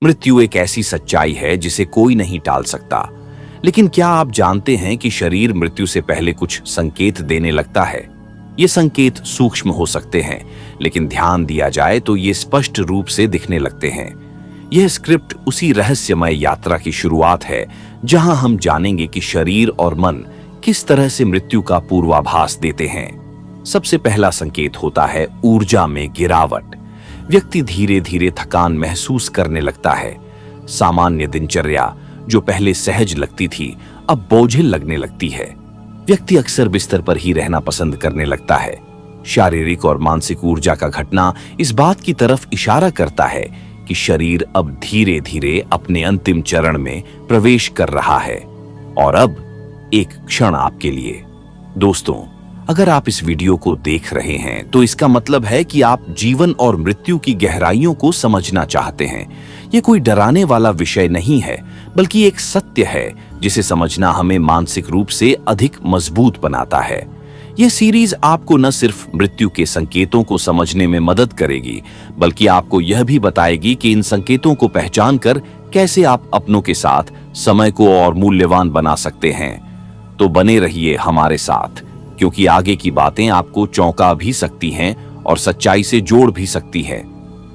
मृत्यु एक ऐसी सच्चाई है जिसे कोई नहीं टाल सकता। लेकिन क्या आप जानते हैं कि शरीर मृत्यु से पहले कुछ संकेत देने लगता है? ये संकेत सूक्ष्म हो सकते हैं, लेकिन ध्यान दिया जाए तो ये स्पष्ट रूप से दिखने लगते हैं। यह स्क्रिप्ट उसी रहस्यमय यात्रा की शुरुआत है जहां हम जानेंगे कि शरीर और मन किस तरह से मृत्यु का पूर्वाभास देते हैं। सबसे पहला संकेत होता है ऊर्जा में गिरावट। व्यक्ति धीरे धीरे थकान महसूस करने लगता है। सामान्य दिनचर्या जो पहले सहज लगती थी अब बोझिल लगने लगती है। व्यक्ति अक्सर बिस्तर पर ही रहना पसंद करने लगता है। शारीरिक और मानसिक ऊर्जा का घटना इस बात की तरफ इशारा करता है कि शरीर अब धीरे धीरे अपने अंतिम चरण में प्रवेश कर रहा है। और अब एक क्षण आपके लिए दोस्तों, अगर आप इस वीडियो को देख रहे हैं तो इसका मतलब है कि आप जीवन और मृत्यु की गहराइयों को समझना चाहते हैं। यह कोई डराने वाला विषय नहीं है, बल्कि एक सत्य है जिसे समझना हमें मानसिक रूप से अधिक मजबूत बनाता है। यह सीरीज आपको न सिर्फ मृत्यु के संकेतों को समझने में मदद करेगी, बल्कि आपको यह भी बताएगी कि इन संकेतों को पहचान कर कैसे आप अपनों के साथ समय को और मूल्यवान बना सकते हैं। तो बने रहिए हमारे साथ, क्योंकि आगे की बातें आपको चौंका भी सकती हैं और सच्चाई से जोड़ भी सकती है।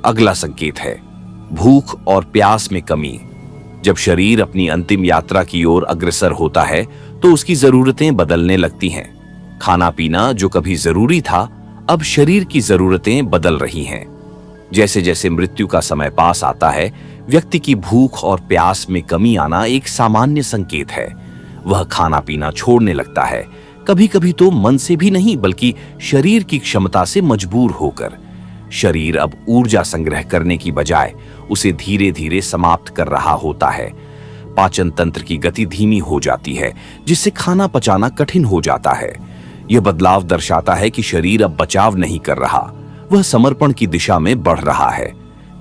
अगला संकेत है भूख और प्यास में कमी। जब शरीर अपनी अंतिम यात्रा की ओर अग्रसर होता है तो उसकी जरूरतें बदलने लगती हैं। खाना पीना जो कभी जरूरी था, अब शरीर की जरूरतें बदल रही हैं। जैसे जैसे मृत्यु का समय पास आता है, व्यक्ति की भूख और प्यास में कमी आना एक सामान्य संकेत है। वह खाना पीना छोड़ने लगता है, कभी कभी तो मन से भी नहीं बल्कि शरीर की क्षमता से मजबूर होकर। शरीर अब ऊर्जा संग्रह करने की बजाय उसे धीरे धीरे समाप्त कर रहा होता है। पाचन तंत्र की गति धीमी हो जाती है, जिससे खाना पचाना कठिन हो जाता है। यह बदलाव दर्शाता है कि शरीर अब बचाव नहीं कर रहा, वह समर्पण की दिशा में बढ़ रहा है।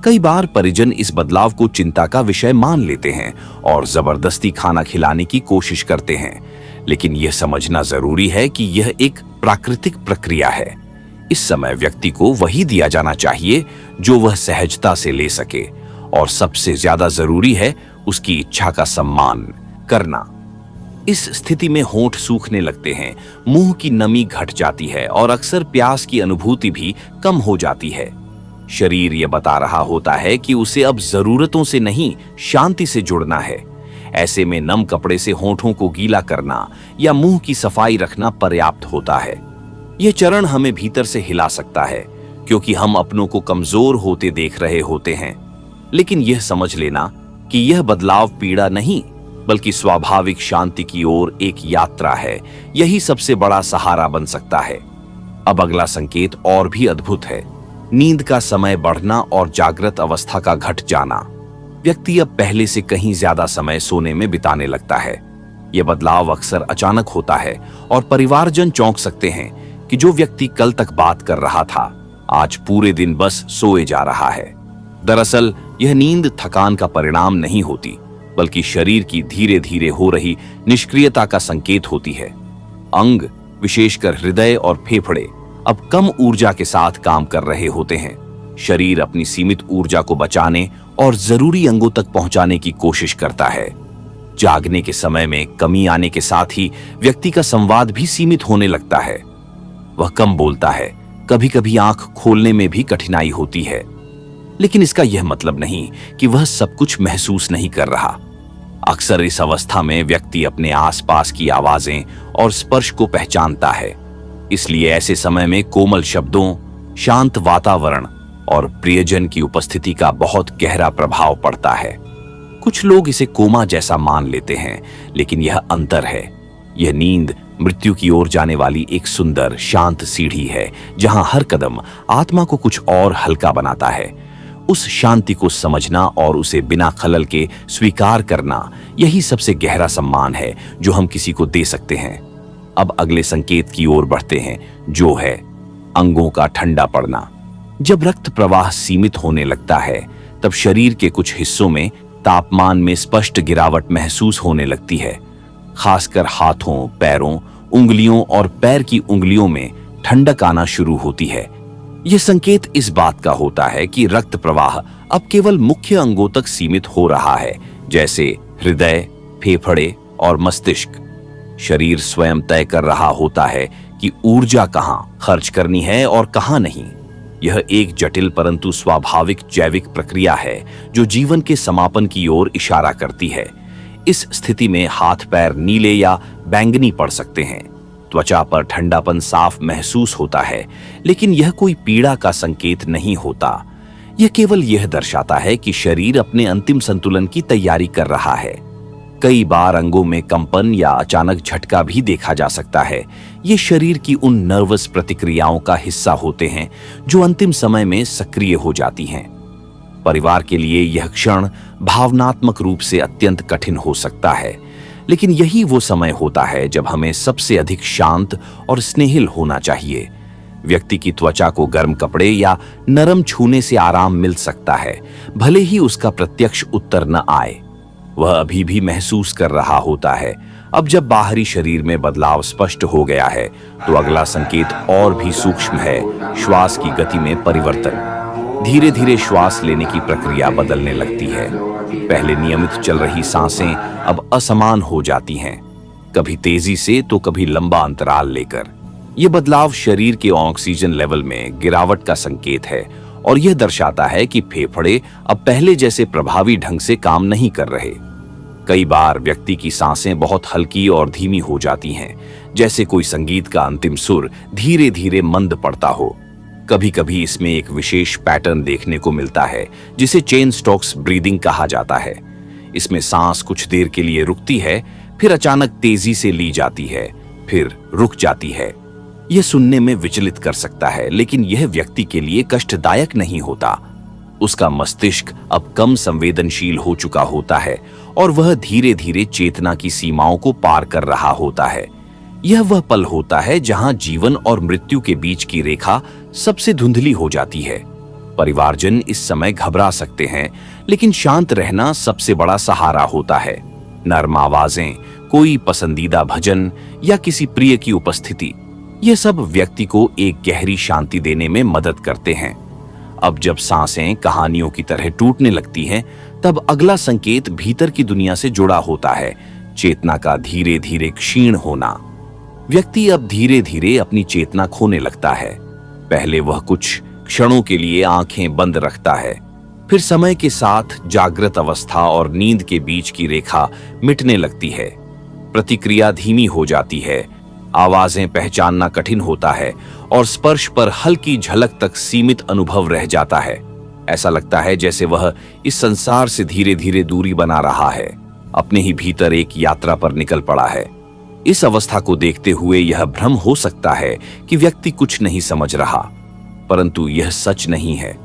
कई बार परिजन इस बदलाव को चिंता का विषय मान लेते हैं और जबरदस्ती खाना खिलाने की कोशिश करते हैं, लेकिन यह समझना जरूरी है कि यह एक प्राकृतिक प्रक्रिया है। इस समय व्यक्ति को वही दिया जाना चाहिए जो वह सहजता से ले सके, और सबसे ज्यादा जरूरी है उसकी इच्छा का सम्मान करना। इस स्थिति में होंठ सूखने लगते हैं, मुंह की नमी घट जाती है और अक्सर प्यास की अनुभूति भी कम हो जाती है। शरीर यह बता रहा होता है कि उसे अब जरूरतों से नहीं, शांति से जुड़ना है। ऐसे में नम कपड़े से होंठों को गीला करना या मुंह की सफाई रखना पर्याप्त होता है। यह चरण हमें भीतर से हिला सकता है, क्योंकि हम अपनों को कमजोर होते देख रहे होते हैं। लेकिन यह समझ लेना कि यह बदलाव पीड़ा नहीं, बल्कि स्वाभाविक शांति की ओर एक यात्रा है, यही सबसे बड़ा सहारा बन सकता है। अब अगला संकेत और भी अद्भुत है, नींद का समय बढ़ना और जागृत अवस्था का घट जाना। व्यक्ति अब पहले से कहीं ज्यादा समय सोने में बिताने लगता है। यह बदलाव अक्सर अचानक होता है और परिवारजन चौंक सकते हैं कि जो व्यक्ति कल तक बात कर रहा था, आज पूरे दिन बस सोए जा रहा है। दरअसल यह नींद थकान का परिणाम नहीं होती, बल्कि शरीर की धीरे धीरे हो रही निष्क्रियता का संकेत होती है। अंग, विशेषकर हृदय और फेफड़े, अब कम ऊर्जा के साथ काम कर रहे होते हैं। शरीर अपनी सीमित ऊर्जा को बचाने और जरूरी अंगों तक पहुंचाने की कोशिश करता है। जागने के समय में कमी आने के साथ ही व्यक्ति का संवाद भी सीमित होने लगता है। वह कम बोलता है, कभी कभी आंख खोलने में भी कठिनाई होती है। लेकिन इसका यह मतलब नहीं कि वह सब कुछ महसूस नहीं कर रहा। अक्सर इस अवस्था में व्यक्ति अपने आसपास की आवाजें और स्पर्श को पहचानता है। इसलिए ऐसे समय में कोमल शब्दों, शांत वातावरण और प्रियजन की उपस्थिति का बहुत गहरा प्रभाव पड़ता है। कुछ लोग इसे कोमा जैसा मान लेते हैं, लेकिन यह अंतर है। यह नींद मृत्यु की ओर जाने वाली एक सुंदर शांत सीढ़ी है, जहां हर कदम आत्मा को कुछ और हल्का बनाता है। उस शांति को समझना और उसे बिना खलल के स्वीकार करना, यही सबसे गहरा सम्मान है जो हम किसी को दे सकते हैं। अब अगले संकेत की ओर बढ़ते हैं, जो है अंगों का ठंडा पड़ना। जब रक्त प्रवाह सीमित होने लगता है, तब शरीर के कुछ हिस्सों में तापमान में स्पष्ट गिरावट महसूस होने लगती है। खासकर हाथों, पैरों, उंगलियों और पैर की उंगलियों में ठंडक आना शुरू होती है। यह संकेत इस बात का होता है कि रक्त प्रवाह अब केवल मुख्य अंगों तक सीमित हो रहा है, जैसे हृदय, फेफड़े और मस्तिष्क। शरीर स्वयं तय कर रहा होता है कि ऊर्जा कहां खर्च करनी है और कहां नहीं। यह एक जटिल परंतु स्वाभाविक जैविक प्रक्रिया है जो जीवन के समापन की ओर इशारा करती है। इस स्थिति में हाथ पैर नीले या बैंगनी पड़ सकते हैं, त्वचा पर ठंडापन साफ महसूस होता है, लेकिन यह कोई पीड़ा का संकेत नहीं होता। यह केवल यह दर्शाता है कि शरीर अपने अंतिम संतुलन की तैयारी कर रहा है। कई बार अंगों में कंपन या अचानक झटका भी देखा जा सकता है। ये शरीर की उन नर्वस प्रतिक्रियाओं का हिस्सा होते हैं जो अंतिम समय में सक्रिय हो जाती हैं। परिवार के लिए यह क्षण भावनात्मक रूप से अत्यंत कठिन हो सकता है, लेकिन यही वो समय होता है जब हमें सबसे अधिक शांत और स्नेहिल होना चाहिए। व्यक्ति की त्वचा को गर्म कपड़े या नरम छूने से आराम मिल सकता है, भले ही उसका प्रत्यक्ष उत्तर न आए। वह अभी भी महसूस कर रहा होता है। अब जब बाहरी शरीर में बदलाव स्पष्ट हो गया है, तो अगला संकेत और भी सूक्ष्म है, श्वास की गति में परिवर्तन। धीरे धीरे श्वास लेने की प्रक्रिया बदलने लगती है। पहले नियमित चल रही सांसें अब असमान हो जाती हैं, कभी तेजी से तो कभी लंबा अंतराल लेकर। यह बदलाव शरीर के ऑक्सीजन लेवल में गिरावट का संकेत है और यह दर्शाता है कि फेफड़े अब पहले जैसे प्रभावी ढंग से काम नहीं कर रहे। कई बार व्यक्ति की सांसें बहुत हल्की और धीमी हो जाती हैं, जैसे कोई संगीत का अंतिम सुर धीरे धीरे मंद पड़ता हो। कभी कभी इसमें एक विशेष पैटर्न देखने को मिलता है जिसे चेन स्टॉक्स ब्रीदिंग कहा जाता है। इसमें सांस कुछ देर के लिए रुकती है, फिर अचानक तेजी से ली जाती है, फिर रुक जाती है। यह सुनने में विचलित कर सकता है, लेकिन यह व्यक्ति के लिए कष्टदायक नहीं होता। उसका मस्तिष्क अब कम संवेदनशील हो चुका होता है और वह धीरे धीरे चेतना की सीमाओं को पार कर रहा होता है। यह वह पल होता है जहां जीवन और मृत्यु के बीच की रेखा सबसे धुंधली हो जाती है। परिवारजन इस समय घबरा सकते हैं, लेकिन शांत रहना सबसे बड़ा सहारा होता है। नर्म आवाजें, कोई पसंदीदा भजन या किसी प्रिय की उपस्थिति, यह सब व्यक्ति को एक गहरी शांति देने में मदद करते हैं। अब जब सांसें कहानियों की तरह टूटने लगती हैं, तब अगला संकेत भीतर की दुनिया से जुड़ा होता है, चेतना का धीरे धीरे क्षीण होना। व्यक्ति अब धीरे धीरे अपनी चेतना खोने लगता है। पहले वह कुछ क्षणों के लिए आंखें बंद रखता है, फिर समय के साथ जागृत अवस्था और नींद के बीच की रेखा मिटने लगती है। प्रतिक्रिया धीमी हो जाती है, आवाजें पहचानना कठिन होता है और स्पर्श पर हल्की झलक तक सीमित अनुभव रह जाता है। ऐसा लगता है जैसे वह इस संसार से धीरे धीरे दूरी बना रहा है, अपने ही भीतर एक यात्रा पर निकल पड़ा है। इस अवस्था को देखते हुए यह भ्रम हो सकता है कि व्यक्ति कुछ नहीं समझ रहा, परंतु यह सच नहीं है।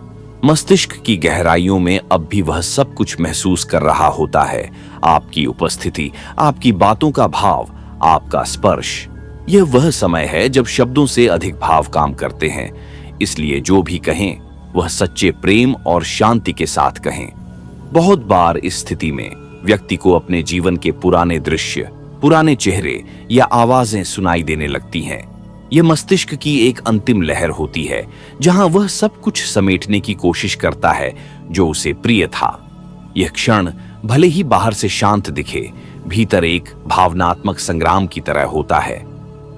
मस्तिष्क की गहराइयों में अब भी वह सब कुछ महसूस कर रहा होता है, आपकी उपस्थिति, आपकी बातों का भाव, आपका स्पर्श। यह वह समय है जब शब्दों से अधिक भाव काम करते हैं, इसलिए जो भी कहें वह सच्चे प्रेम और शांति के साथ कहें। बहुत बार इस स्थिति में व्यक्ति को अपने जीवन के पुराने दृश्य, पुराने चेहरे या आवाजें सुनाई देने लगती हैं। यह मस्तिष्क की एक अंतिम लहर होती है जहां वह सब कुछ समेटने की कोशिश करता है जो उसे प्रिय था। यह क्षण भले ही बाहर से शांत दिखे, भीतर एक भावनात्मक संग्राम की तरह होता है।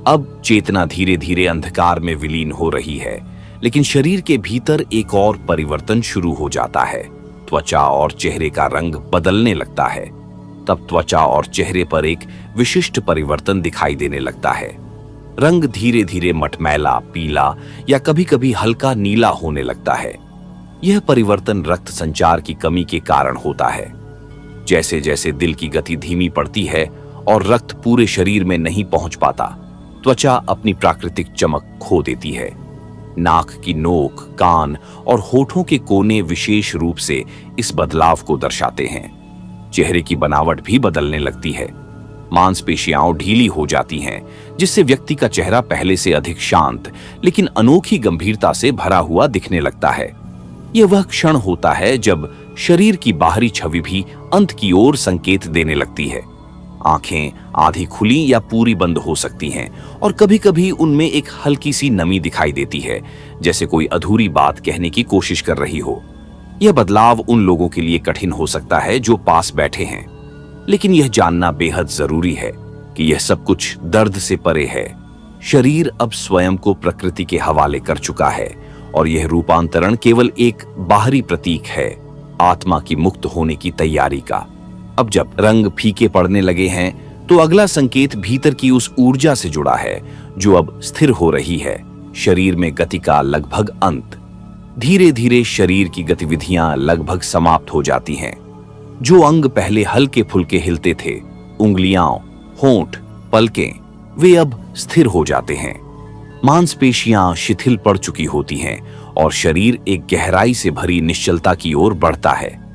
अब चेतना धीरे धीरे अंधकार में विलीन हो रही है, लेकिन शरीर के भीतर एक और परिवर्तन शुरू हो जाता है। त्वचा और चेहरे का रंग बदलने लगता है। तब त्वचा और चेहरे पर एक विशिष्ट परिवर्तन दिखाई देने लगता है। रंग धीरे धीरे मटमैला, पीला या कभी-कभी हल्का नीला होने लगता है। यह परिवर्तन रक्त संचार की कमी के कारण होता है। जैसे जैसे दिल की गति धीमी पड़ती है और रक्त पूरे शरीर में नहीं पहुंच पाता, त्वचा अपनी प्राकृतिक चमक खो देती है। नाक की नोक, कान और होठों के कोने विशेष रूप से इस बदलाव को दर्शाते हैं। चेहरे की बनावट भी बदलने लगती है। मांसपेशियां ढीली हो जाती हैं, जिससे व्यक्ति का चेहरा पहले से अधिक शांत लेकिन अनोखी गंभीरता से भरा हुआ दिखने लगता है। यह वह क्षण होता है जब शरीर की बाहरी छवि भी अंत की ओर संकेत देने लगती है। आंखें आधी खुली या पूरी बंद हो सकती हैं और कभी-कभी उनमें एक हल्की सी नमी दिखाई देती है, जैसे कोई अधूरी बात कहने की कोशिश कर रही हो। यह बदलाव उन लोगों के लिए कठिन हो सकता है जो पास बैठे हैं, लेकिन यह जानना बेहद जरूरी है कि यह सब कुछ दर्द से परे है। शरीर अब स्वयं को प्रकृति के हवाले कर चुका है और यह रूपांतरण केवल एक बाहरी प्रतीक है आत्मा की मुक्त होने की तैयारी का। अब जब रंग फीके पड़ने लगे हैं तो अगला संकेत भीतर की उस ऊर्जा से जुड़ा है जो अब स्थिर हो रही है। शरीर में गति का लगभग अंत। धीरे धीरे शरीर की गतिविधियां लगभग समाप्त हो जाती हैं। जो अंग पहले हल्के फुल्के हिलते थे, उंगलियां, होंठ, पलकें, वे अब स्थिर हो जाते हैं। मांसपेशियां शिथिल पड़ चुकी होती हैं और शरीर एक गहराई से भरी निश्चलता की ओर बढ़ता है।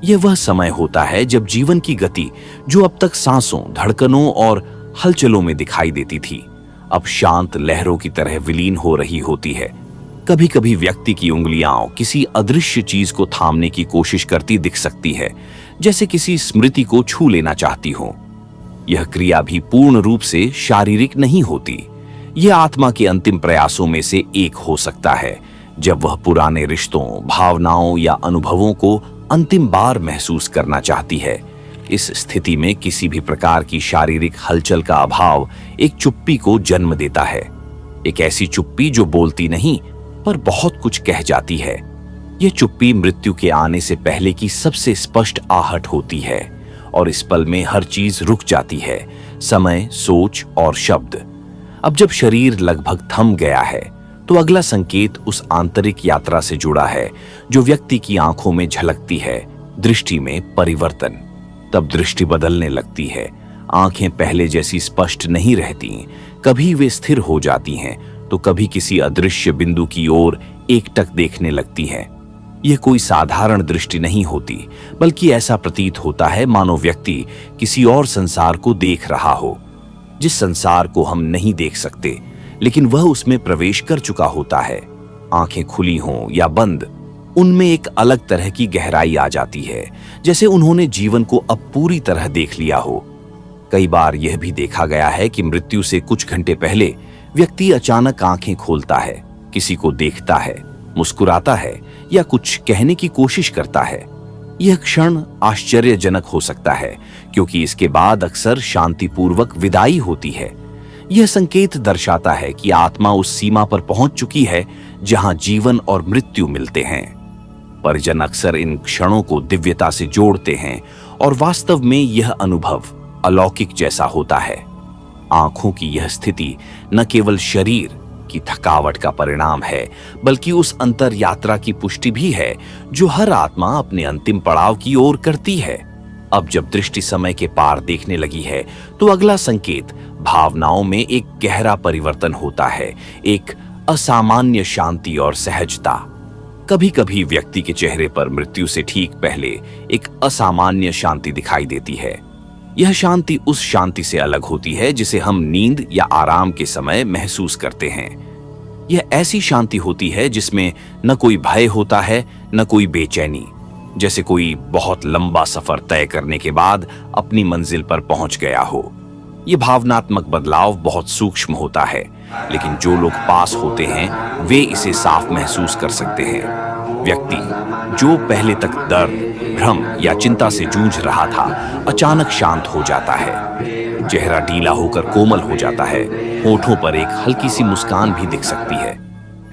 यह वह समय होता है जब जीवन की गति, जो अब तक सांसों, धड़कनों और हलचलों में दिखाई देती थी, अब शांत लहरों की तरह विलीन हो रही होती है। कभी कभी व्यक्ति की उंगलियां किसी अदृश्य चीज को थामने की कोशिश करती दिख सकती है, जैसे किसी स्मृति को छू लेना चाहती हो। यह क्रिया भी पूर्ण रूप से शारीरिक नहीं होती। यह आत्मा के अंतिम प्रयासों में से एक हो सकता है, जब वह पुराने रिश्तों, भावनाओं या अनुभवों को अंतिम बार महसूस करना चाहती है। इस स्थिति में किसी भी प्रकार की शारीरिक हलचल का अभाव एक चुप्पी को जन्म देता है। एक ऐसी चुप्पी जो बोलती नहीं पर बहुत कुछ कह जाती है। यह चुप्पी मृत्यु के आने से पहले की सबसे स्पष्ट आहट होती है और इस पल में हर चीज रुक जाती है, समय, सोच और शब्द। अब जब शरीर लगभग थम गया है तो अगला संकेत उस आंतरिक यात्रा से जुड़ा है जो व्यक्ति की आंखों में झलकती है, दृष्टि में परिवर्तन। तब दृष्टि बदलने लगती है। आंखें पहले जैसी स्पष्ट नहीं रहती, कभी वे स्थिर हो जाती हैं तो कभी किसी अदृश्य बिंदु की ओर एकटक देखने लगती हैं। यह कोई साधारण दृष्टि नहीं होती, बल्कि ऐसा प्रतीत होता है मानो व्यक्ति किसी और संसार को देख रहा हो, जिस संसार को हम नहीं देख सकते, लेकिन वह उसमें प्रवेश कर चुका होता है। आंखें खुली हों या बंद, उनमें एक अलग तरह की गहराई आ जाती है, जैसे उन्होंने जीवन को अब पूरी तरह देख लिया हो। कई बार यह भी देखा गया है कि मृत्यु से कुछ घंटे पहले व्यक्ति अचानक आंखें खोलता है, किसी को देखता है, मुस्कुराता है या कुछ कहने की कोशिश करता है। यह क्षण आश्चर्यजनक हो सकता है क्योंकि इसके बाद अक्सर शांतिपूर्वक विदाई होती है। यह संकेत दर्शाता है कि आत्मा उस सीमा पर पहुंच चुकी है जहां जीवन और मृत्यु मिलते हैं। परिजन अक्सर इन क्षणों को दिव्यता से जोड़ते हैं और वास्तव में यह अनुभव अलौकिक जैसा होता है। आंखों की यह स्थिति न केवल शरीर की थकावट का परिणाम है, बल्कि उस अंतर यात्रा की पुष्टि भी है जो हर आत्मा अपने अंतिम पड़ाव की ओर करती है। अब जब दृष्टि समय के पार देखने लगी है तो अगला संकेत भावनाओं में एक गहरा परिवर्तन होता है, एक असामान्य शांति और सहजता। कभी कभी व्यक्ति के चेहरे पर मृत्यु से ठीक पहले एक असामान्य शांति दिखाई देती है। यह शांति उस शांति से अलग होती है जिसे हम नींद या आराम के समय महसूस करते हैं। यह ऐसी शांति होती है जिसमें न कोई भय होता है, न कोई बेचैनी, जैसे कोई बहुत लंबा सफर तय करने के बाद अपनी मंजिल पर पहुंच गया हो। यह भावनात्मक बदलाव बहुत सूक्ष्म होता है, लेकिन जो लोग पास होते हैं वे इसे साफ महसूस कर सकते हैं। व्यक्ति जो पहले तक दर्द, भ्रम या चिंता से जूझ रहा था, अचानक शांत हो जाता है। चेहरा ढीला होकर कोमल हो जाता है, होठों पर एक हल्की सी मुस्कान भी दिख सकती है।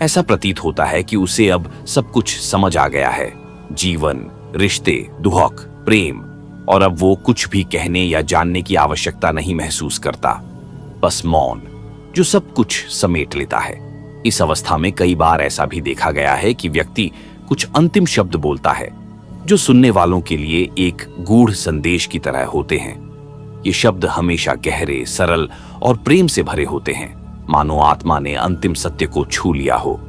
ऐसा प्रतीत होता है कि उसे अब सब कुछ समझ आ गया है, जीवन, रिश्ते, दुहक, प्रेम, और अब वो कुछ भी कहने या जानने की आवश्यकता नहीं महसूस करता, बस मौन जो सब कुछ समेट लेता है। इस अवस्था में कई बार ऐसा भी देखा गया है कि व्यक्ति कुछ अंतिम शब्द बोलता है जो सुनने वालों के लिए एक गूढ़ संदेश की तरह होते हैं। ये शब्द हमेशा गहरे, सरल और प्रेम से भरे होते हैं, मानो आत्मा ने अंतिम सत्य को छू लिया हो।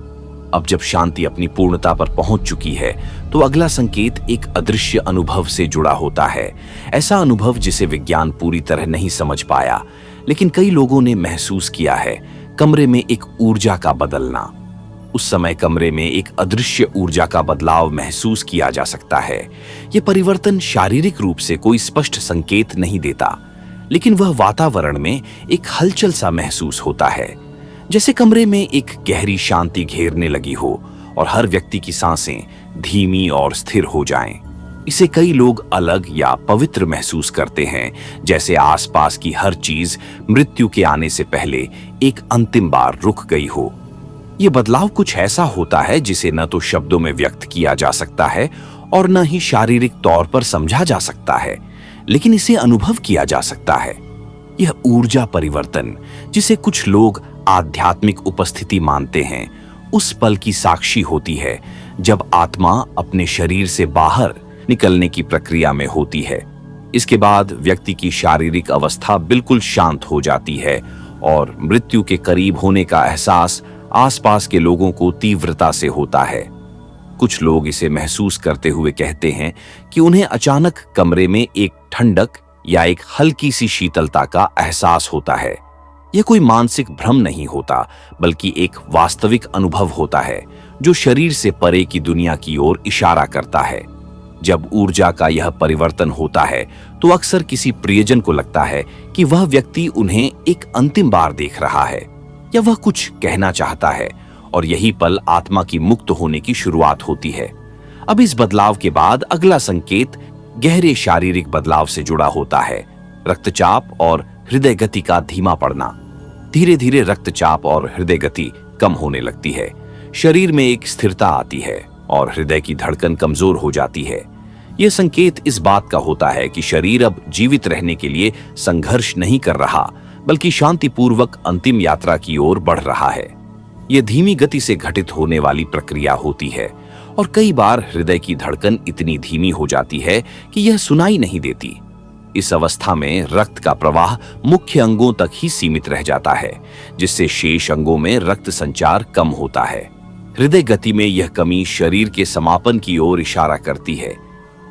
अब जब शांति अपनी पूर्णता पर पहुंच चुकी है तो अगला संकेत एक अदृश्य अनुभव से जुड़ा होता है। ऐसा अनुभव जिसे विज्ञान पूरी तरह नहीं समझ पाया, लेकिन कई लोगों ने महसूस किया है। कमरे में एक ऊर्जा का बदलना। उस समय कमरे में एक अदृश्य ऊर्जा का बदलाव महसूस किया जा सकता है। यह परिवर्तन शारीरिक रूप से कोई स्पष्ट संकेत नहीं देता, लेकिन वह वातावरण में एक हलचल सा महसूस होता है, जैसे कमरे में एक गहरी शांति घेरने लगी हो और हर व्यक्ति की सांसें धीमी और स्थिर हो जाएं। इसे कई लोग अलग या पवित्र महसूस करते हैं, जैसे आसपास की हर चीज मृत्यु के आने से पहले एक अंतिम बार रुक गई हो। यह बदलाव कुछ ऐसा होता है जिसे न तो शब्दों में व्यक्त किया जा सकता है और न ही शारीरिक तौर पर समझा जा सकता है, लेकिन इसे अनुभव किया जा सकता है। यह ऊर्जा परिवर्तन, जिसे कुछ लोग आध्यात्मिक उपस्थिति मानते हैं, उस पल की साक्षी होती है जब आत्मा अपने शरीर से बाहर निकलने की प्रक्रिया में होती है। इसके बाद व्यक्ति की शारीरिक अवस्था बिल्कुल शांत हो जाती है और मृत्यु के करीब होने का एहसास आसपास के लोगों को तीव्रता से होता है। कुछ लोग इसे महसूस करते हुए कहते हैं कि उन्हें अचानक कमरे में एक ठंडक या एक हल्की सी शीतलता का एहसास होता है। यह कोई मानसिक भ्रम नहीं होता, बल्कि एक वास्तविक अनुभव होता है जो शरीर से परे की दुनिया की ओर इशारा करता है। जब ऊर्जा का यह परिवर्तन होता है तो अक्सर किसी प्रियजन को लगता है कि वह व्यक्ति उन्हें एक अंतिम बार देख रहा है या वह कुछ कहना चाहता है, और यही पल आत्मा की मुक्त होने की शुरुआत होती है। अब इस बदलाव के बाद अगला संकेत गहरे शारीरिक बदलाव से जुड़ा होता है। रक्तचाप और हृदय गति का धीमा पड़ना। धीरे धीरे रक्तचाप और हृदय गति कम होने लगती है, शरीर में एक स्थिरता आती है और हृदय की धड़कन कमजोर हो जाती है। यह संकेत इस बात का होता है कि शरीर अब जीवित रहने के लिए संघर्ष नहीं कर रहा, बल्कि शांतिपूर्वक अंतिम यात्रा की ओर बढ़ रहा है। यह धीमी गति से घटित होने वाली प्रक्रिया होती है और कई बार हृदय की धड़कन इतनी धीमी हो जाती है कि यह सुनाई नहीं देती। इस अवस्था में रक्त का प्रवाह मुख्य अंगों तक ही सीमित रह जाता है, जिससे शेष अंगों में रक्त संचार कम होता है। हृदय गति में यह कमी शरीर के समापन की ओर इशारा करती है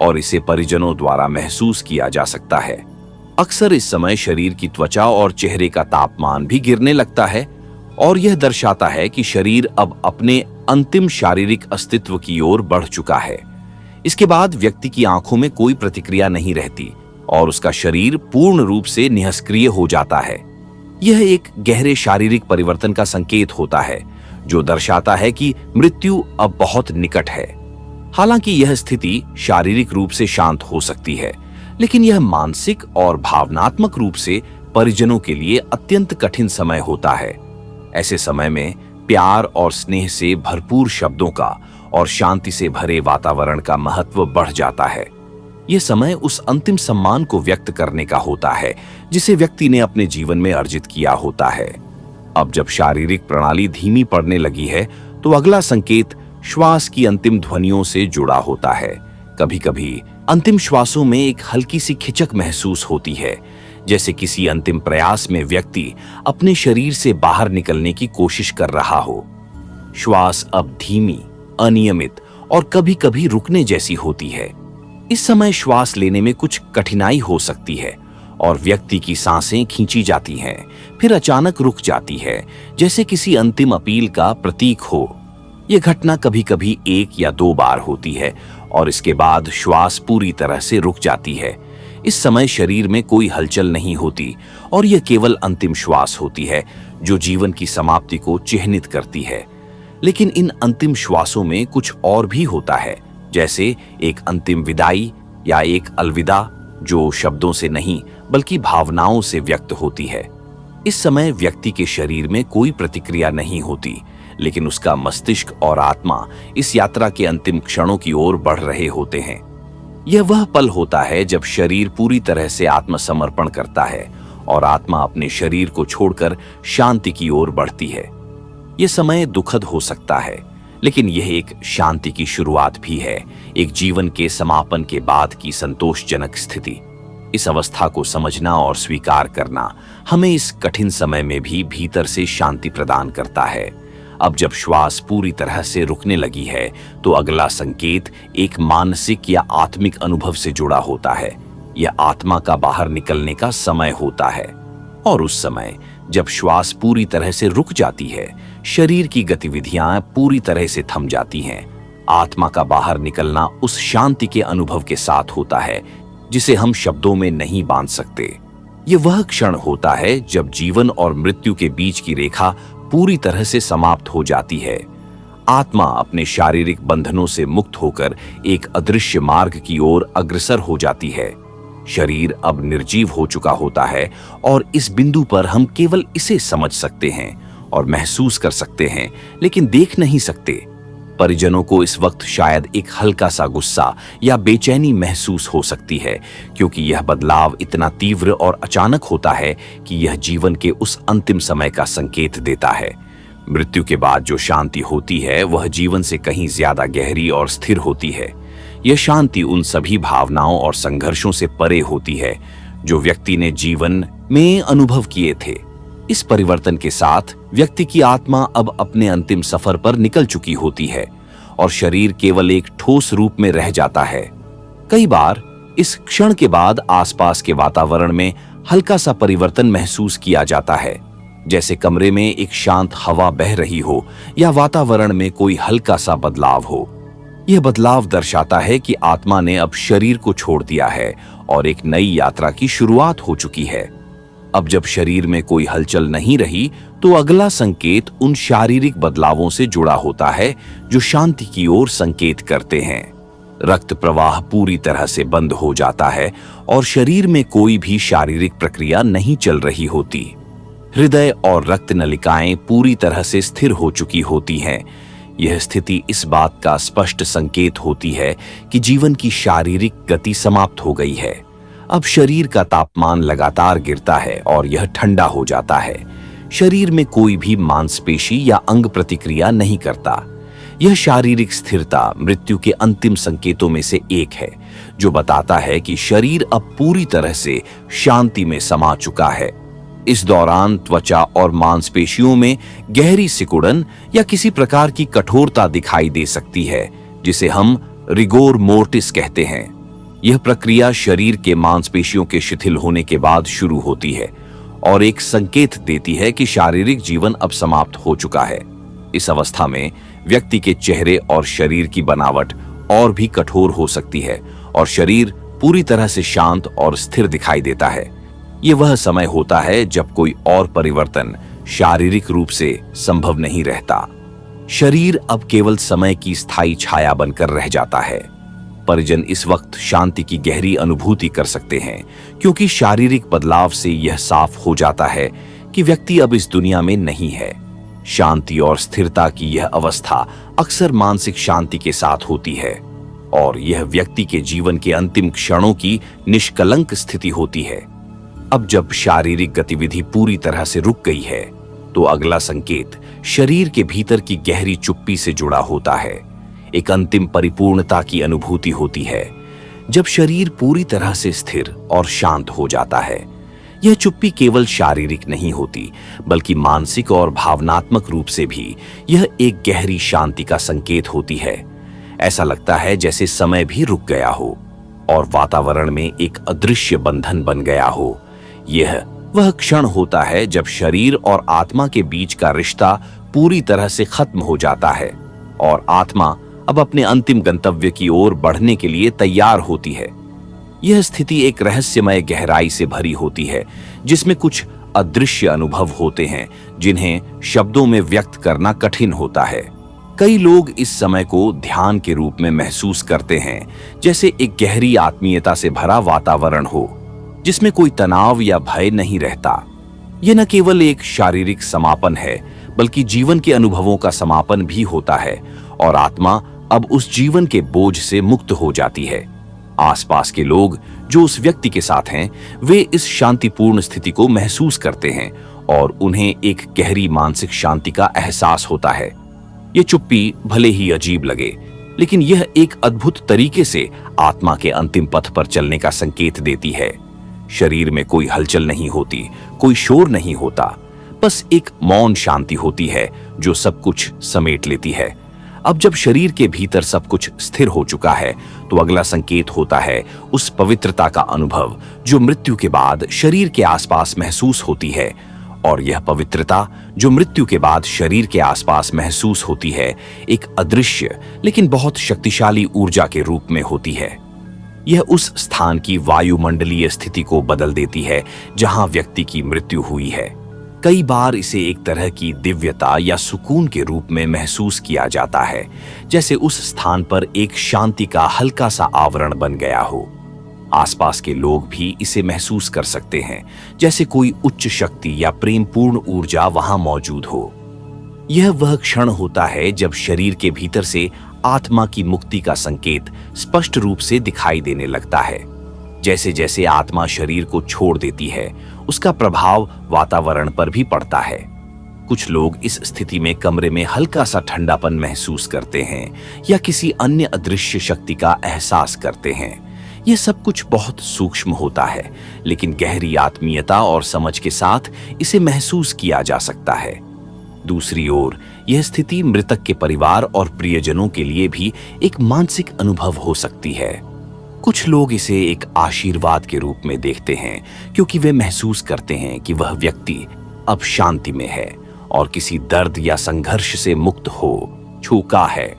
और इसे परिजनों द्वारा महसूस किया जा सकता है। अक्सर इस समय शरीर की त्वचा और चेहरे का तापमान भी गिरने लगता है और यह दर्शाता है कि शरीर अब अपने अंतिम शारीरिक अस्तित्व की ओर बढ़ चुका है। इसके बाद व्यक्ति की आंखों में कोई प्रतिक्रिया नहीं रहती और उसका शरीर पूर्ण रूप से निष्क्रिय हो जाता है। यह एक गहरे शारीरिक परिवर्तन का संकेत होता है जो दर्शाता है कि मृत्यु अब बहुत निकट है। हालांकि यह स्थिति शारीरिक रूप से शांत हो सकती है, लेकिन यह मानसिक और भावनात्मक रूप से परिजनों के लिए अत्यंत कठिन समय होता है। ऐसे समय में प्यार और स्नेह से भरपूर शब्दों का और शांति से भरे वातावरण का महत्व बढ़ जाता है। यह समय उस अंतिम सम्मान को व्यक्त करने का होता है जिसे व्यक्ति ने अपने जीवन में अर्जित किया होता है। अब जब शारीरिक प्रणाली धीमी पड़ने लगी है तो अगला संकेत श्वास की अंतिम ध्वनियों से जुड़ा होता है। कभी-कभी अंतिम श्वासों में एक हल्की सी खिंचक महसूस होती है, जैसे किसी अंतिम प्रयास में व्यक्ति अपने शरीर से बाहर निकलने की कोशिश कर रहा हो। श्वास अब धीमी, अनियमित और कभी-कभी रुकने जैसी होती है। इस समय श्वास लेने में कुछ कठिनाई हो सकती है और व्यक्ति की सांसें खींची जाती हैं, फिर अचानक रुक जाती है, जैसे किसी अंतिम अपील का प्रतीक हो। यह घटना कभी-कभी 1 या 2 बार होती है और इसके बाद श्वास पूरी तरह से रुक जाती है। इस समय शरीर में कोई हलचल नहीं होती और यह केवल अंतिम श्वास होती है जो जीवन की समाप्ति को चिह्नित करती है। लेकिन इन अंतिम श्वासों में कुछ और भी होता है, जैसे एक अंतिम विदाई या एक अलविदा जो शब्दों से नहीं बल्कि भावनाओं से व्यक्त होती है। इस समय व्यक्ति के शरीर में कोई प्रतिक्रिया नहीं होती, लेकिन उसका मस्तिष्क और आत्मा इस यात्रा के अंतिम क्षणों की ओर बढ़ रहे होते हैं। यह वह पल होता है जब शरीर पूरी तरह से आत्मसमर्पण करता है और आत्मा अपने शरीर को छोड़कर शांति की ओर बढ़ती है। यह समय दुखद हो सकता है, लेकिन यह एक शांति की शुरुआत भी है, एक जीवन के समापन के बाद की संतोषजनक स्थिति। इस अवस्था को समझना और स्वीकार करना हमें इस कठिन समय में भी भीतर से शांति प्रदान करता है। अब जब श्वास पूरी तरह से रुकने लगी है तो अगला संकेत एक मानसिक या आत्मिक अनुभव से जुड़ा होता है। यह आत्मा का बाहर निकलने का समय होता है और उस समय जब श्वास पूरी तरह से रुक जाती है, शरीर की गतिविधियां पूरी तरह से थम जाती हैं। आत्मा का बाहर निकलना उस शांति के अनुभव के साथ होता है जिसे हम शब्दों में नहीं बांध सकते। ये वह क्षण होता है जब जीवन और मृत्यु के बीच की रेखा पूरी तरह से समाप्त हो जाती है। आत्मा अपने शारीरिक बंधनों से मुक्त होकर एक अदृश्य मार्ग की ओर अग्रसर हो जाती है। शरीर अब निर्जीव हो चुका होता है और इस बिंदु पर हम केवल इसे समझ सकते हैं और महसूस कर सकते हैं, लेकिन देख नहीं सकते। परिजनों को इस वक्त शायद एक हल्का सा गुस्सा या बेचैनी महसूस हो सकती है, क्योंकि यह बदलाव इतना तीव्र और अचानक होता है कि यह जीवन के उस अंतिम समय का संकेत देता है। मृत्यु के बाद जो शांति होती है वह जीवन से कहीं ज्यादा गहरी और स्थिर होती है। यह शांति उन सभी भावनाओं और संघर्षों से परे होती है जो व्यक्ति ने जीवन में अनुभव किए थे। इस परिवर्तन के साथ व्यक्ति की आत्मा अब अपने अंतिम सफर पर निकल चुकी होती है और शरीर केवल एक ठोस रूप में रह जाता है। कई बार इस क्षण के बाद आसपास के वातावरण में हल्का सा परिवर्तन महसूस किया जाता है, जैसे कमरे में एक शांत हवा बह रही हो या वातावरण में कोई हल्का सा बदलाव हो। यह बदलाव दर्शाता है कि आत्मा ने अब शरीर को छोड़ दिया है और एक नई यात्रा की शुरुआत हो चुकी है। अब जब शरीर में कोई हलचल नहीं रही तो अगला संकेत उन शारीरिक बदलावों से जुड़ा होता है जो शांति की ओर संकेत करते हैं। रक्त प्रवाह पूरी तरह से बंद हो जाता है और शरीर में कोई भी शारीरिक प्रक्रिया नहीं चल रही होती। हृदय और रक्त नलिकाएं पूरी तरह से स्थिर हो चुकी होती हैं। यह स्थिति इस बात का स्पष्ट संकेत होती है कि जीवन की शारीरिक गति समाप्त हो गई है। अब शरीर का तापमान लगातार गिरता है और यह ठंडा हो जाता है। शरीर में कोई भी मांसपेशी या अंग प्रतिक्रिया नहीं करता। यह शारीरिक स्थिरता मृत्यु के अंतिम संकेतों में से एक है, जो बताता है कि शरीर अब पूरी तरह से शांति में समा चुका है। इस दौरान त्वचा और मांसपेशियों में गहरी सिकुड़न या किसी प्रकार की कठोरता दिखाई दे सकती है, जिसे हम रिगोर मोर्टिस कहते हैं। यह प्रक्रिया शरीर के मांसपेशियों के शिथिल होने के बाद शुरू होती है और एक संकेत देती है कि शारीरिक जीवन अब समाप्त हो चुका है। इस अवस्था में व्यक्ति के चेहरे और शरीर की बनावट और भी कठोर हो सकती है और शरीर पूरी तरह से शांत और स्थिर दिखाई देता है। यह वह समय होता है जब कोई और परिवर्तन शारीरिक रूप से संभव नहीं रहता। शरीर अब केवल समय की स्थायी छाया बनकर रह जाता है। परिजन इस वक्त शांति की गहरी अनुभूति कर सकते हैं, क्योंकि शारीरिक बदलाव से यह साफ हो जाता है कि व्यक्ति अब इस दुनिया में नहीं है। शांति और स्थिरता की यह अवस्था अक्सर मानसिक शांति के साथ होती है और यह व्यक्ति के जीवन के अंतिम क्षणों की निष्कलंक स्थिति होती है। अब जब शारीरिक गतिविधि पूरी तरह से रुक गई है तो अगला संकेत शरीर के भीतर की गहरी चुप्पी से जुड़ा होता है। एक अंतिम परिपूर्णता की अनुभूति होती है जब शरीर पूरी तरह से स्थिर और शांत हो जाता है। यह चुप्पी केवल शारीरिक नहीं होती, बल्कि मानसिक और भावनात्मक रूप से भी यह एक गहरी शांति का संकेत होती है। ऐसा लगता है जैसे समय भी रुक गया हो और वातावरण में एक अदृश्य बंधन बन गया हो। यह वह क्षण होता है जब शरीर और आत्मा के बीच का रिश्ता पूरी तरह से खत्म हो जाता है और आत्मा अब अपने अंतिम गंतव्य की ओर बढ़ने के लिए तैयार होती है। यह स्थिति एक रहस्यमय गहराई से भरी होती है, जिसमें कुछ अदृश्य अनुभव होते हैं जिन्हें शब्दों में व्यक्त करना कठिन होता है। कई लोग इस समय को ध्यान के रूप में महसूस करते हैं, जैसे एक गहरी आत्मीयता से भरा वातावरण हो जिसमें कोई तनाव या भय नहीं रहता। यह न केवल एक शारीरिक समापन है, बल्कि जीवन के अनुभवों का समापन भी होता है और आत्मा अब उस जीवन के बोझ से मुक्त हो जाती है। आसपास के लोग जो उस व्यक्ति के साथ हैं, वे इस शांतिपूर्ण स्थिति को महसूस करते हैं और उन्हें एक गहरी मानसिक शांति का एहसास होता है। ये चुप्पी भले ही अजीब लगे, लेकिन यह एक अद्भुत तरीके से आत्मा के अंतिम पथ पर चलने का संकेत देती है। शरीर में कोई हलचल नहीं होती, कोई शोर नहीं होता, बस एक मौन शांति होती है जो सब कुछ समेट लेती है। अब जब शरीर के भीतर सब कुछ स्थिर हो चुका है तो अगला संकेत होता है उस पवित्रता का अनुभव जो मृत्यु के बाद शरीर के आसपास महसूस होती है। और यह पवित्रता जो मृत्यु के बाद शरीर के आसपास महसूस होती है, एक अदृश्य लेकिन बहुत शक्तिशाली ऊर्जा के रूप में होती है। यह उस स्थान की वायुमंडलीय स्थिति को बदल देती है जहां व्यक्ति की मृत्यु हुई है। कई बार इसे एक तरह की दिव्यता या सुकून के रूप में महसूस किया जाता है, जैसे उस स्थान पर एक शांति का हल्का सा आवरण बन गया हो। आसपास के लोग भी इसे महसूस कर सकते हैं, जैसे कोई उच्च शक्ति या प्रेमपूर्ण ऊर्जा वहां मौजूद हो। यह वह क्षण होता है जब शरीर के भीतर से आत्मा की मुक्ति का संकेत स्पष्ट रूप से दिखाई देने लगता है। जैसे जैसे आत्मा शरीर को छोड़ देती है, उसका प्रभाव वातावरण पर भी पड़ता है। कुछ लोग इस स्थिति में कमरे में हल्का सा ठंडापन महसूस करते हैं या किसी अन्य अदृश्य शक्ति का एहसास करते हैं। यह सब कुछ बहुत सूक्ष्म होता है, लेकिन गहरी आत्मीयता और समझ के साथ इसे महसूस किया जा सकता है। दूसरी ओर, यह स्थिति मृतक के परिवार और प्रियजनों के लिए भी एक मानसिक अनुभव हो सकती है। कुछ लोग इसे एक आशीर्वाद के रूप में देखते हैं, क्योंकि वे महसूस करते हैं कि वह व्यक्ति अब शांति में है और किसी दर्द या संघर्ष से मुक्त हो चुका है।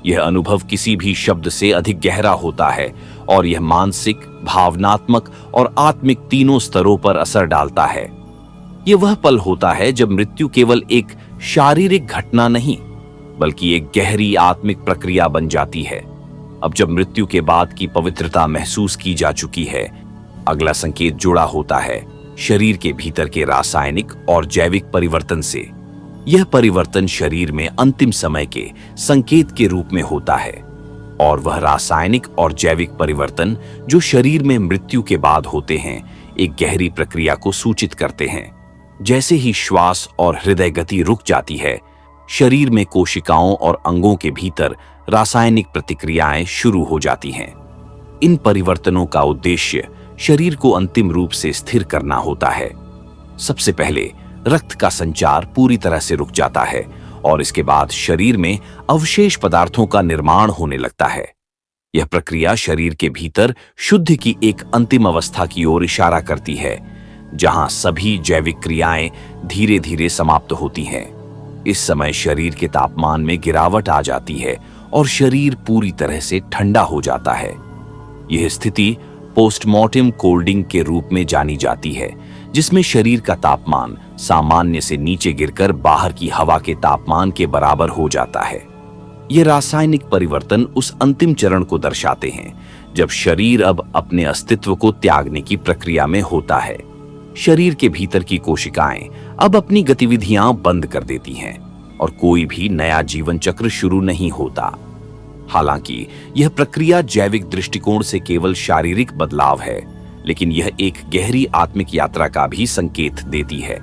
यह अनुभव किसी भी शब्द से अधिक गहरा होता है और यह मानसिक, भावनात्मक और आत्मिक तीनों स्तरों पर असर डालता है। यह वह पल होता है जब मृत्यु केवल एक शारीरिक घटना नहीं, बल्कि एक गहरी आत्मिक प्रक्रिया बन जाती है। अब जब मृत्यु के बाद की पवित्रता महसूस की जा चुकी है, अगला संकेत जुड़ा होता है शरीर के भीतर के रासायनिक और जैविक परिवर्तन से। यह परिवर्तन शरीर में अंतिम समय के संकेत के रूप में होता है, और वह रासायनिक और जैविक परिवर्तन जो शरीर में मृत्यु के बाद होते हैं, एक गहरी प्रक्रिया को सूचित करते हैं। जैसे ही श्वास और हृदय गति रुक जाती है, शरीर में कोशिकाओं और अंगों के भीतर रासायनिक प्रतिक्रियाएं शुरू हो जाती हैं। इन परिवर्तनों का उद्देश्य शरीर को अंतिम रूप से स्थिर करना होता है। सबसे पहले रक्त का संचार पूरी तरह से रुक जाता है और इसके बाद शरीर में अवशेष पदार्थों का निर्माण होने लगता है। यह प्रक्रिया शरीर के भीतर शुद्धि की एक अंतिम अवस्था की ओर इशारा करती है, जहां सभी जैविक क्रियाएं धीरे धीरे समाप्त होती हैं। इस समय शरीर के तापमान में गिरावट आ जाती है और शरीर पूरी तरह से ठंडा हो जाता है। यह स्थिति पोस्टमार्टम कोल्डिंग के रूप में जानी जाती है, जिसमें शरीर का तापमान सामान्य से नीचे गिरकर बाहर की हवा के तापमान के बराबर हो जाता है। ये रासायनिक परिवर्तन उस अंतिम चरण को दर्शाते हैं जब शरीर अब अपने अस्तित्व को त्यागने की प्रक्रिया में होता है। शरीर के भीतर की कोशिकाएं अब अपनी गतिविधियां बंद कर देती हैं और कोई भी नया जीवन चक्र शुरू नहीं होता। हालांकि यह प्रक्रिया जैविक दृष्टिकोण से केवल शारीरिक बदलाव है, लेकिन यह एक गहरी आत्मिक यात्रा का भी संकेत देती है।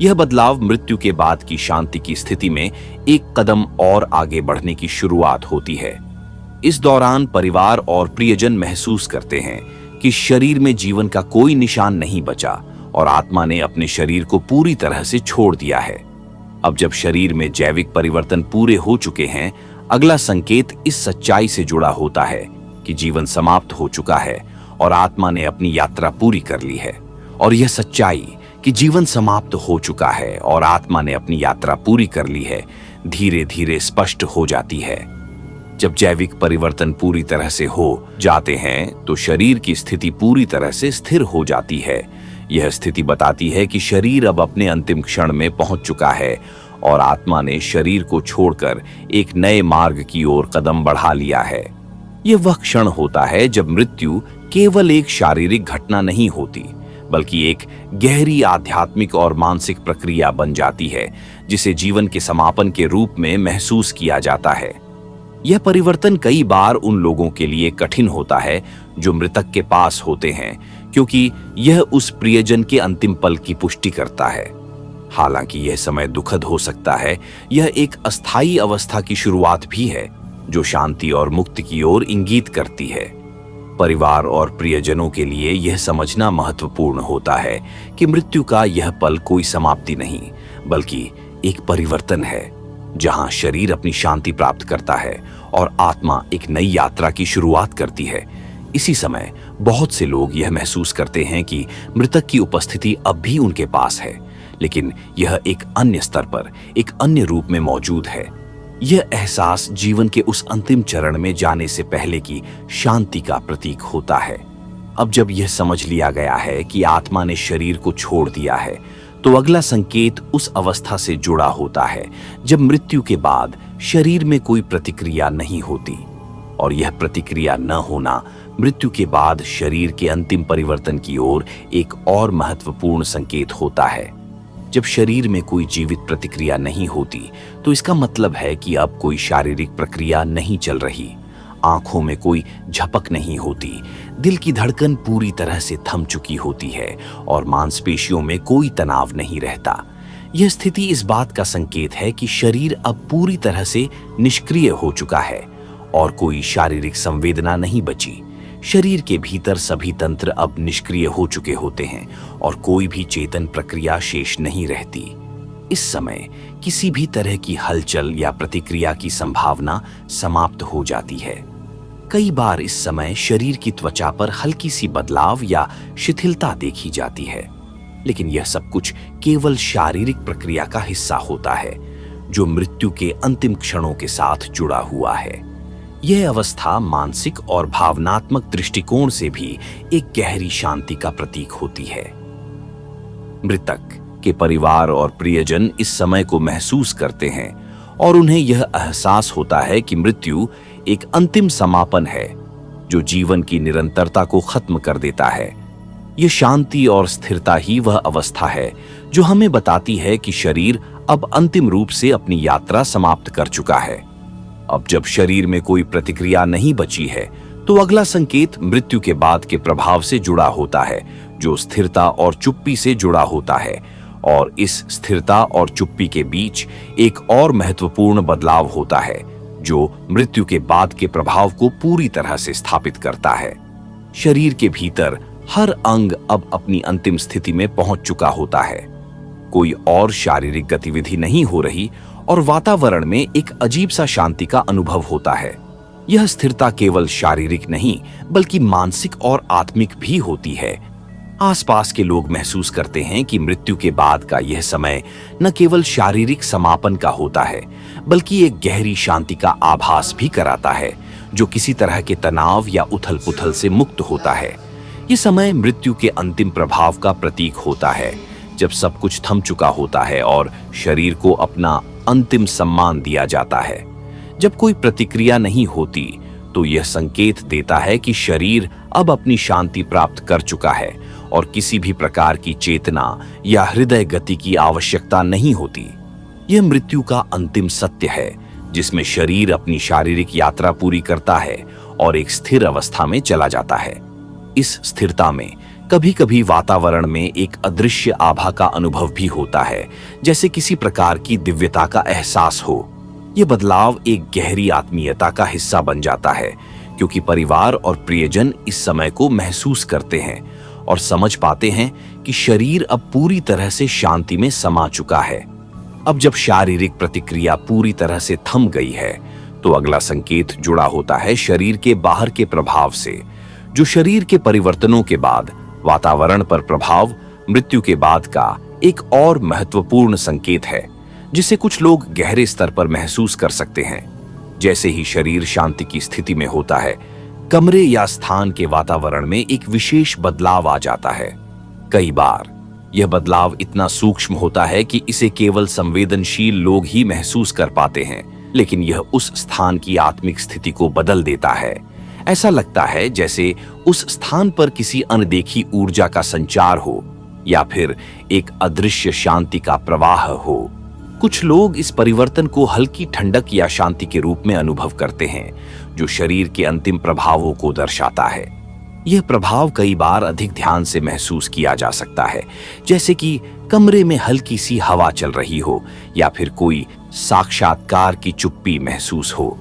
यह बदलाव मृत्यु के बाद की शांति की स्थिति में एक कदम और आगे बढ़ने की शुरुआत होती है। इस दौरान परिवार और प्रियजन महसूस करते हैं कि शरीर में जीवन का कोई निशान नहीं बचा और आत्मा ने अपने शरीर को पूरी तरह से छोड़ दिया है। अब जब शरीर में जैविक परिवर्तन पूरे हो चुके हैं, अगला संकेत इस सच्चाई से जुड़ा होता है कि जीवन समाप्त हो चुका है और आत्मा ने अपनी यात्रा पूरी कर ली है। और यह सच्चाई कि जीवन समाप्त हो चुका है और आत्मा ने अपनी यात्रा पूरी कर ली है, धीरे धीरे स्पष्ट हो जाती है। जब जैविक परिवर्तन पूरी तरह से हो जाते हैं, तो शरीर की स्थिति पूरी तरह से स्थिर हो जाती है। यह स्थिति बताती है कि शरीर अब अपने अंतिम क्षण में पहुंच चुका है और आत्मा ने शरीर को छोड़कर एक नए मार्ग की ओर कदम बढ़ा लिया है। यह वह क्षण होता है जब मृत्यु केवल एक शारीरिक घटना नहीं होती, बल्कि एक गहरी आध्यात्मिक और मानसिक प्रक्रिया बन जाती है, जिसे जीवन के समापन के रूप में महसूस किया जाता है। यह परिवर्तन कई बार उन लोगों के लिए कठिन होता है जो मृतक के पास होते हैं, क्योंकि यह उस प्रियजन के अंतिम पल की पुष्टि करता है। हालांकि यह समय दुखद हो सकता है, यह एक अस्थायी अवस्था की शुरुआत भी है जो शांति और मुक्ति की ओर इंगित करती है। परिवार और प्रियजनों के लिए यह समझना महत्वपूर्ण होता है कि मृत्यु का यह पल कोई समाप्ति नहीं, बल्कि एक परिवर्तन है जहां शरीर अपनी शांति प्राप्त करता है और आत्मा एक नई यात्रा की शुरुआत करती है। इसी समय बहुत से लोग यह महसूस करते हैं कि मृतक की उपस्थिति अब भी उनके पास है, लेकिन यह एक अन्य स्तर पर, एक अन्य रूप में मौजूद है। यह एहसास जीवन के उस अंतिम चरण में जाने से पहले की शांति का प्रतीक होता है। अब जब यह समझ लिया गया है कि आत्मा ने शरीर को छोड़ दिया है, तो अगला संकेत उस अवस्था से जुड़ा होता है जब मृत्यु के बाद शरीर में कोई प्रतिक्रिया नहीं होती। और यह प्रतिक्रिया न होना मृत्यु के बाद शरीर के अंतिम परिवर्तन की ओर एक और महत्वपूर्ण संकेत होता है। जब शरीर में कोई जीवित प्रतिक्रिया नहीं होती, तो इसका मतलब है कि अब कोई शारीरिक प्रक्रिया नहीं चल रही। आंखों में कोई झपक नहीं होती, दिल की धड़कन पूरी तरह से थम चुकी होती है और मांसपेशियों में कोई तनाव नहीं रहता। यह स्थिति इस बात का संकेत है कि शरीर अब पूरी तरह से निष्क्रिय हो चुका है और कोई शारीरिक संवेदना नहीं बची। शरीर के भीतर सभी तंत्र अब निष्क्रिय हो चुके होते हैं और कोई भी चेतन प्रक्रिया शेष नहीं रहती। इस समय किसी भी तरह की हलचल या प्रतिक्रिया की संभावना समाप्त हो जाती है। कई बार इस समय शरीर की त्वचा पर हल्की सी बदलाव या शिथिलता देखी जाती है, लेकिन यह सब कुछ केवल शारीरिक प्रक्रिया का हिस्सा होता है जो मृत्यु के अंतिम क्षणों के साथ जुड़ा हुआ है। यह अवस्था मानसिक और भावनात्मक दृष्टिकोण से भी एक गहरी शांति का प्रतीक होती है। मृतक के परिवार और प्रियजन इस समय को महसूस करते हैं और उन्हें यह एहसास होता है कि मृत्यु एक अंतिम समापन है जो जीवन की निरंतरता को खत्म कर देता है। यह शांति और स्थिरता ही वह अवस्था है जो हमें बताती है कि शरीर अब अंतिम रूप से अपनी यात्रा समाप्त कर चुका है। अब जब शरीर में कोई प्रतिक्रिया नहीं बची है, तो अगला संकेत मृत्यु के बाद के प्रभाव से जुड़ा होता है जो स्थिरता और चुप्पी से जुड़ा होता है। और इस स्थिरता और चुप्पी के बीच एक और महत्वपूर्ण बदलाव होता है जो मृत्यु के बाद के प्रभाव को पूरी तरह से स्थापित करता है। शरीर के भीतर हर अंग अब अपनी अंतिम स्थिति में पहुंच चुका होता है। कोई और शारीरिक गतिविधि नहीं हो रही और वातावरण में एक अजीब सा शांति का अनुभव होता है। यह स्थिरता केवल शारीरिक नहीं बल्कि मानसिक और आत्मिक भी होती है। आसपास के लोग महसूस करते हैं कि मृत्यु के बाद का यह समय न केवल शारीरिक समापन का होता है बल्कि एक गहरी शांति का आभास भी कराता है जो किसी तरह के तनाव या उथल-पुथल से मुक्त होता है। यह समय मृत्यु के अंतिम प्रभाव का प्रतीक होता है, जब सब कुछ थम चुका होता है और शरीर को अपना अंतिम सम्मान दिया जाता है। जब कोई प्रतिक्रिया नहीं होती, तो यह संकेत देता है कि शरीर अब अपनी शांति प्राप्त कर चुका है और किसी भी प्रकार की चेतना या हृदय गति की आवश्यकता नहीं होती। यह मृत्यु का अंतिम सत्य है जिसमें शरीर अपनी शारीरिक यात्रा पूरी करता है और एक स्थिर अवस्था में चला जाता है। इस स्थिरता में कभी-कभी वातावरण में एक अदृश्य आभा का अनुभव भी होता है, जैसे किसी प्रकार की दिव्यता का एहसास हो। यह बदलाव एक गहरी आत्मीयता का हिस्सा बन जाता है क्योंकि परिवार और प्रियजन इस समय को महसूस करते हैं और समझ पाते हैं कि शरीर अब पूरी तरह से शांति में समा चुका है। अब जब शारीरिक प्रतिक्रिया पूरी तरह से थम गई है, तो अगला संकेत जुड़ा होता है शरीर के बाहर के प्रभाव से, जो शरीर के परिवर्तनों के बाद वातावरण पर प्रभाव मृत्यु के बाद का एक और महत्वपूर्ण संकेत है जिसे कुछ लोग गहरे स्तर पर महसूस कर सकते हैं। जैसे ही शरीर शांति की स्थिति में होता है, कमरे या स्थान के वातावरण में एक विशेष बदलाव आ जाता है। कई बार यह बदलाव इतना सूक्ष्म होता है कि इसे केवल संवेदनशील लोग ही महसूस कर पाते हैं, लेकिन यह उस स्थान की आत्मिक स्थिति को बदल देता है। ऐसा लगता है जैसे उस स्थान पर किसी अनदेखी ऊर्जा का संचार हो या फिर एक अदृश्य शांति का प्रवाह हो। कुछ लोग इस परिवर्तन को हल्की ठंडक या शांति के रूप में अनुभव करते हैं, जो शरीर के अंतिम प्रभावों को दर्शाता है। यह प्रभाव कई बार अधिक ध्यान से महसूस किया जा सकता है, जैसे कि कमरे में हल्की सी हवा चल रही हो या फिर कोई साक्षात्कार की चुप्पी महसूस हो।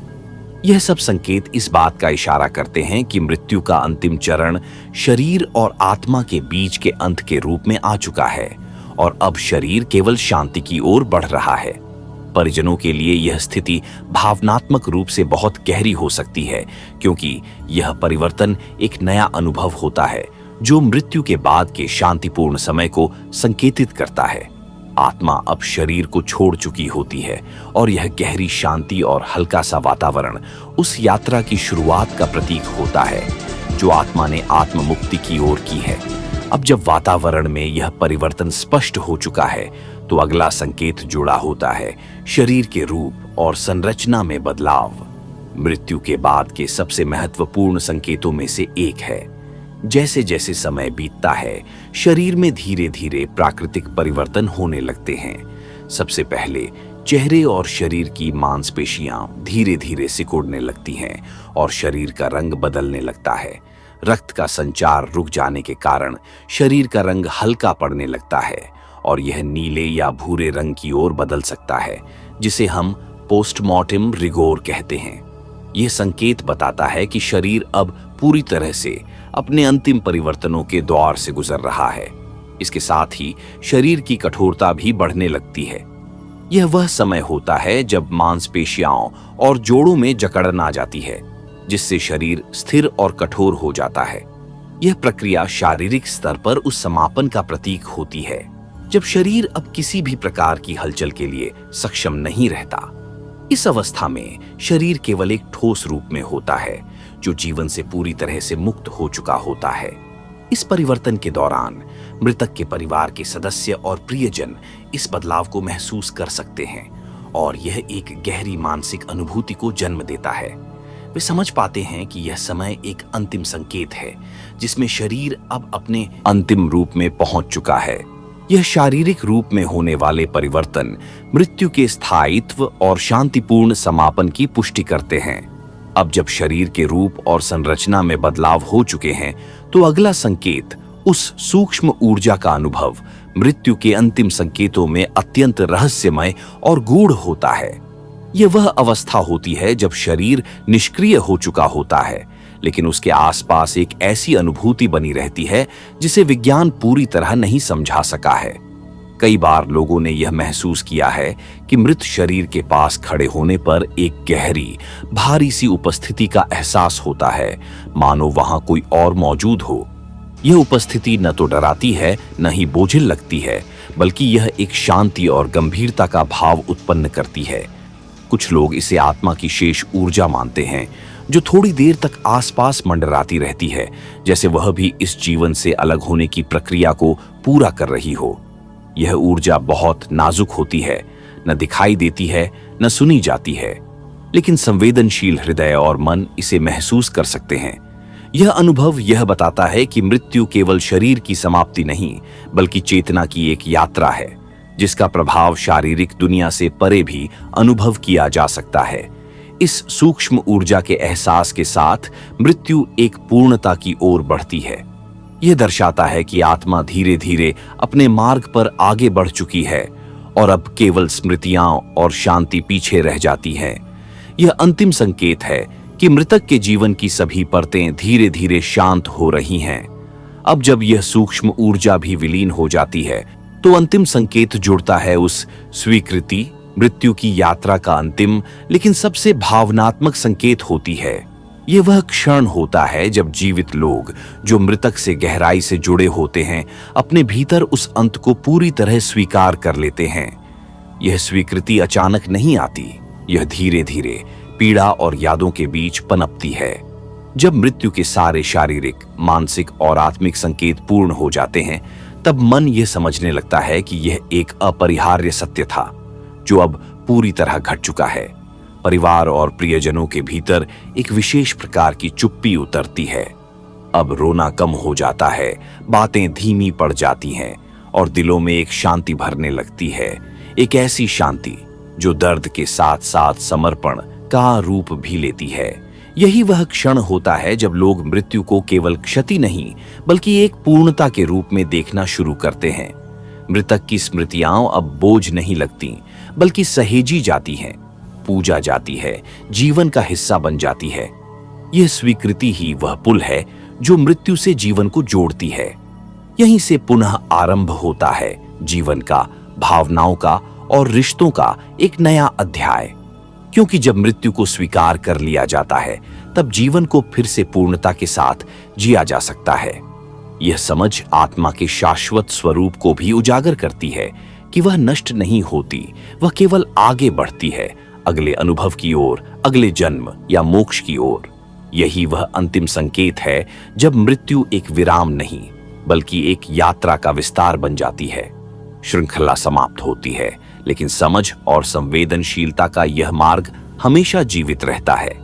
यह सब संकेत इस बात का इशारा करते हैं कि मृत्यु का अंतिम चरण शरीर और आत्मा के बीच के अंत के रूप में आ चुका है और अब शरीर केवल शांति की ओर बढ़ रहा है। परिजनों के लिए यह स्थिति भावनात्मक रूप से बहुत गहरी हो सकती है, क्योंकि यह परिवर्तन एक नया अनुभव होता है जो मृत्यु के बाद के शांतिपूर्ण समय को संकेतित करता है। आत्मा अब शरीर को छोड़ चुकी होती है और यह गहरी शांति और हल्का सा वातावरण उस यात्रा की शुरुआत का प्रतीक होता है जो आत्मा ने आत्म मुक्ति की ओर की है। अब जब वातावरण में यह परिवर्तन स्पष्ट हो चुका है तो अगला संकेत जुड़ा होता है शरीर के रूप और संरचना में बदलाव। मृत्यु के बाद के सबसे महत्वपूर्ण संकेतों में से एक है। जैसे जैसे समय बीतता है शरीर में धीरे धीरे प्राकृतिक परिवर्तन होने लगते हैं। सबसे पहले चेहरे और शरीर की मांसपेशियां धीरे धीरे सिकुड़ने लगती हैं और शरीर का रंग बदलने लगता है। रक्त का संचार रुक जाने के कारण शरीर का रंग हल्का पड़ने लगता है और यह नीले या भूरे रंग की ओर बदल सकता है, जिसे हम पोस्टमार्टम रिगोर कहते हैं। यह संकेत बताता है कि शरीर अब पूरी तरह से अपने अंतिम परिवर्तनों के द्वार से गुजर रहा है। इसके साथ ही शरीर की कठोरता भी बढ़ने लगती है। यह वह समय होता है जब मांसपेशियों और जोड़ों में जकड़न आ जाती है, जिससे शरीर स्थिर और कठोर हो जाता है। यह प्रक्रिया शारीरिक स्तर पर उस समापन का प्रतीक होती है जब शरीर अब किसी भी प्रकार की हलचल के लिए सक्षम नहीं रहता। इस अवस्था में शरीर केवल एक ठोस रूप में होता है जो जीवन से पूरी तरह से मुक्त हो चुका होता है। इस परिवर्तन के दौरान मृतक के परिवार के सदस्य और प्रियजन इस बदलाव को महसूस कर सकते हैं और यह एक गहरी मानसिक अनुभूति को जन्म देता है। वे समझ पाते हैं कि यह समय एक अंतिम संकेत है जिसमें शरीर अब अपने अंतिम रूप में पहुंच चुका है। यह शारीरिक रूप में होने वाले परिवर्तन मृत्यु के स्थायित्व और शांतिपूर्ण समापन की पुष्टि करते हैं। अब जब शरीर के रूप और संरचना में बदलाव हो चुके हैं तो अगला संकेत उस सूक्ष्म ऊर्जा का अनुभव मृत्यु के अंतिम संकेतों में अत्यंत रहस्यमय और गूढ़ होता है। यह वह अवस्था होती है जब शरीर निष्क्रिय हो चुका होता है, लेकिन उसके आसपास एक ऐसी अनुभूति बनी रहती है जिसे विज्ञान पूरी तरह नहीं समझा सका है। कई बार लोगों ने यह महसूस किया है कि मृत शरीर के पास खड़े होने पर एक गहरी, भारी सी उपस्थिति का एहसास होता है, मानो वहां कोई और मौजूद हो। यह उपस्थिति न तो डराती है न ही बोझिल लगती है, बल्कि यह एक शांति और गंभीरता का भाव उत्पन्न करती है। कुछ लोग इसे आत्मा की शेष ऊर्जा मानते हैं जो थोड़ी देर तक आसपास मंडराती रहती है, जैसे वह भी इस जीवन से अलग होने की प्रक्रिया को पूरा कर रही हो। यह ऊर्जा बहुत नाजुक होती है, न दिखाई देती है न सुनी जाती है, लेकिन संवेदनशील हृदय और मन इसे महसूस कर सकते हैं। यह अनुभव यह बताता है कि मृत्यु केवल शरीर की समाप्ति नहीं, बल्कि चेतना की एक यात्रा है जिसका प्रभाव शारीरिक दुनिया से परे भी अनुभव किया जा सकता है। इस सूक्ष्म ऊर्जा के एहसास के साथ मृत्यु एक पूर्णता की ओर बढ़ती है। यह दर्शाता है कि आत्मा धीरे धीरे अपने मार्ग पर आगे बढ़ चुकी है और अब केवल स्मृतियां और शांति पीछे रह जाती हैं। यह अंतिम संकेत है कि मृतक के जीवन की सभी परतें धीरे धीरे शांत हो रही हैं। अब जब यह सूक्ष्म ऊर्जा भी विलीन हो जाती है तो अंतिम संकेत जुड़ता है उस स्वीकृति। मृत्यु की यात्रा का अंतिम लेकिन सबसे भावनात्मक संकेत होती है। यह वह क्षण होता है जब जीवित लोग जो मृतक से गहराई से जुड़े होते हैं अपने भीतर उस अंत को पूरी तरह स्वीकार कर लेते हैं। यह स्वीकृति अचानक नहीं आती, यह धीरे धीरे पीड़ा और यादों के बीच पनपती है। जब मृत्यु के सारे शारीरिक, मानसिक और आत्मिक संकेत पूर्ण हो जाते हैं तब मन यह समझने लगता है कि यह एक अपरिहार्य सत्य था जो अब पूरी तरह घट चुका है। परिवार और प्रियजनों के भीतर एक विशेष प्रकार की चुप्पी उतरती है। अब रोना कम हो जाता है, बातें धीमी पड़ जाती हैं और दिलों में एक शांति भरने लगती है, एक ऐसी शांति जो दर्द के साथ साथ समर्पण का रूप भी लेती है। यही वह क्षण होता है जब लोग मृत्यु को केवल क्षति नहीं बल्कि एक पूर्णता के रूप में देखना शुरू करते हैं। मृतक की स्मृतियां अब बोझ नहीं लगती बल्कि सहेजी जाती हैं, पूजा जाती है, जीवन का हिस्सा बन जाती है। यह स्वीकृति ही वह पुल है जो मृत्यु से जीवन को जोड़ती है। यहीं से पुनः आरंभ होता है जीवन का, भावनाओं का और रिश्तों का एक नया अध्याय। क्योंकि जब मृत्यु को स्वीकार कर लिया जाता है तब जीवन को फिर से पूर्णता के साथ जिया जा सकता है। यह समझ आत्मा के शाश्वत स्वरूप को भी उजागर करती है कि वह नष्ट नहीं होती, वह केवल आगे बढ़ती है, अगले अनुभव की ओर, अगले जन्म या मोक्ष की ओर। यही वह अंतिम संकेत है जब मृत्यु एक विराम नहीं बल्कि एक यात्रा का विस्तार बन जाती है। श्रृंखला समाप्त होती है, लेकिन समझ और संवेदनशीलता का यह मार्ग हमेशा जीवित रहता है।